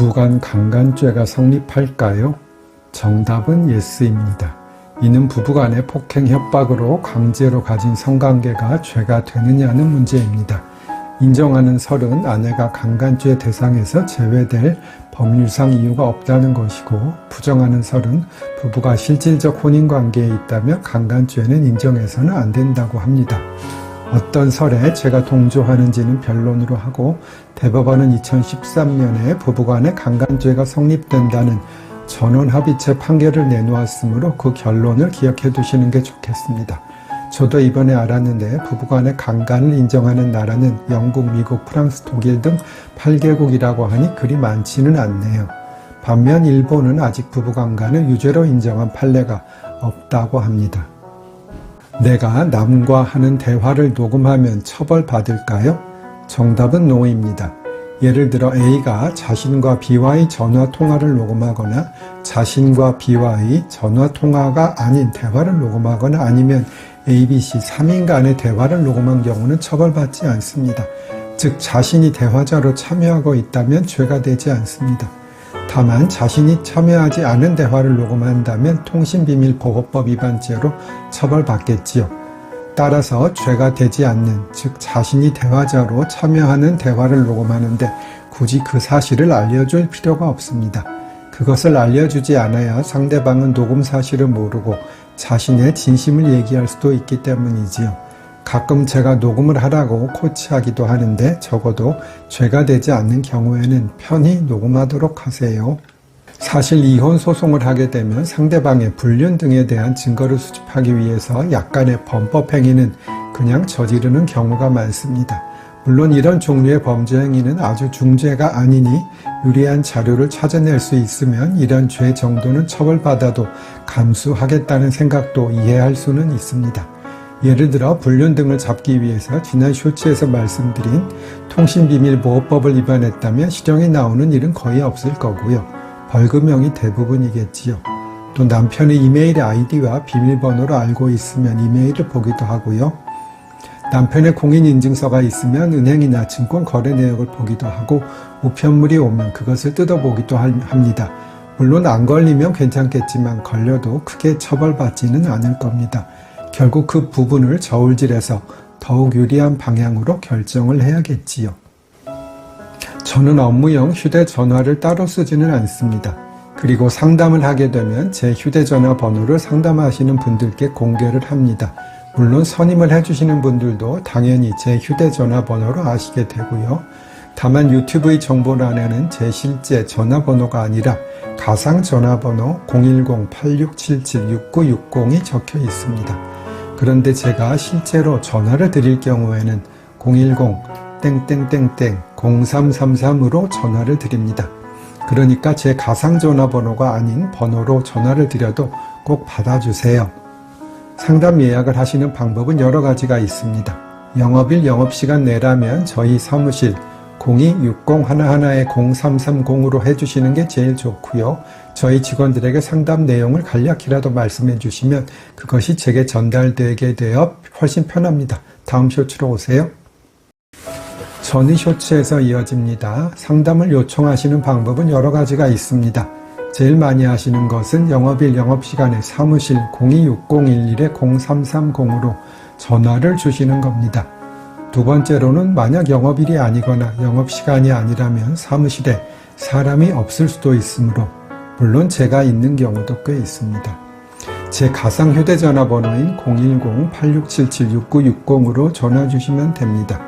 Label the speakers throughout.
Speaker 1: 부부간 강간죄가 성립할까요? 정답은 예스입니다. 이는 부부간의 폭행 협박으로 강제로 가진 성관계가 죄가 되느냐는 문제입니다. 인정하는 설은 아내가 강간죄 대상에서 제외될 법률상 이유가 없다는 것이고, 부정하는 설은 부부가 실질적 혼인관계에 있다면 강간죄는 인정해서는 안 된다고 합니다. 어떤 설에 제가 동조하는지는 변론으로 하고, 대법원은 2013년에 부부간의 강간죄가 성립된다는 전원합의체 판결을 내놓았으므로 그 결론을 기억해 두시는 게 좋겠습니다. 저도 이번에 알았는데 부부간의 강간을 인정하는 나라는 영국, 미국, 프랑스, 독일 등 8개국이라고 하니 그리 많지는 않네요. 반면 일본은 아직 부부강간을 유죄로 인정한 판례가 없다고 합니다. 내가 남과 하는 대화를 녹음하면 처벌받을까요? 정답은 노입니다. 예를 들어 A가 자신과 B와의 전화통화를 녹음하거나 자신과 B와의 전화통화가 아닌 대화를 녹음하거나 아니면 A, B, C 3인 간의 대화를 녹음한 경우는 처벌받지 않습니다. 즉 자신이 대화자로 참여하고 있다면 죄가 되지 않습니다. 다만 자신이 참여하지 않은 대화를 녹음한다면 통신비밀보호법 위반죄로 처벌받겠지요. 따라서 죄가 되지 않는, 즉 자신이 대화자로 참여하는 대화를 녹음하는데 굳이 그 사실을 알려줄 필요가 없습니다. 그것을 알려주지 않아야 상대방은 녹음 사실을 모르고 자신의 진심을 얘기할 수도 있기 때문이지요. 가끔 제가 녹음을 하라고 코치하기도 하는데 적어도 죄가 되지 않는 경우에는 편히 녹음하도록 하세요. 사실 이혼 소송을 하게 되면 상대방의 불륜 등에 대한 증거를 수집하기 위해서 약간의 범법 행위는 그냥 저지르는 경우가 많습니다. 물론 이런 종류의 범죄 행위는 아주 중죄가 아니니 유리한 자료를 찾아낼 수 있으면 이런 죄 정도는 처벌받아도 감수하겠다는 생각도 이해할 수는 있습니다. 예를 들어 불륜 등을 잡기 위해서 지난 쇼츠에서 말씀드린 통신비밀보호법을 위반했다면 실형이 나오는 일은 거의 없을 거고요. 벌금형이 대부분이겠지요. 또 남편의 이메일 아이디와 비밀번호를 알고 있으면 이메일을 보기도 하고요. 남편의 공인인증서가 있으면 은행이나 증권 거래 내역을 보기도 하고 우편물이 오면 그것을 뜯어보기도 합니다. 물론 안 걸리면 괜찮겠지만 걸려도 크게 처벌받지는 않을 겁니다. 결국 그 부분을 저울질해서 더욱 유리한 방향으로 결정을 해야겠지요. 저는 업무용 휴대전화를 따로 쓰지는 않습니다. 그리고 상담을 하게 되면 제 휴대전화 번호를 상담하시는 분들께 공개를 합니다. 물론 선임을 해주시는 분들도 당연히 제 휴대전화 번호로 아시게 되고요. 다만 유튜브의 정보란에는 제 실제 전화번호가 아니라 가상 전화번호 010-8677-6960이 적혀 있습니다. 그런데 제가 실제로 전화를 드릴 경우에는 010-0333으로 전화를 드립니다. 그러니까 제 가상 전화번호가 아닌 번호로 전화를 드려도 꼭 받아주세요. 상담 예약을 하시는 방법은 여러 가지가 있습니다. 영업일 영업시간 내라면 저희 사무실 026011-0330으로 해주시는 게 제일 좋고요. 저희 직원들에게 상담 내용을 간략히라도 말씀해 주시면 그것이 제게 전달되게 되어 훨씬 편합니다. 다음 쇼츠로 오세요. 전의 쇼츠에서 이어집니다. 상담을 요청하시는 방법은 여러 가지가 있습니다. 제일 많이 하시는 것은 영업일 영업시간에 사무실 026011-0330으로 전화를 주시는 겁니다. 두 번째로는 만약 영업일이 아니거나 영업시간이 아니라면 사무실에 사람이 없을 수도 있으므로 물론 제가 있는 경우도 꽤 있습니다. 제 가상 휴대전화 번호인 010-8677-6960으로 전화 주시면 됩니다.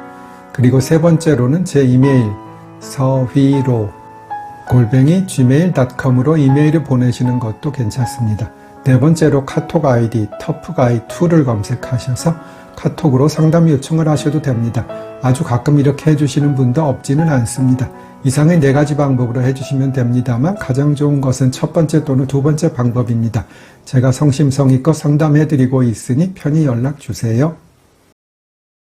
Speaker 1: 그리고 세 번째로는 제 이메일 서휘로@gmail.com으로 이메일을 보내시는 것도 괜찮습니다. 네 번째로 카톡 아이디 터프가이2를 검색하셔서 카톡으로 상담 요청을 하셔도 됩니다. 아주 가끔 이렇게 해주시는 분도 없지는 않습니다. 이상의 네 가지 방법으로 해주시면 됩니다만 가장 좋은 것은 첫 번째 또는 두 번째 방법입니다. 제가 성심성의껏 상담해드리고 있으니 편히 연락 주세요.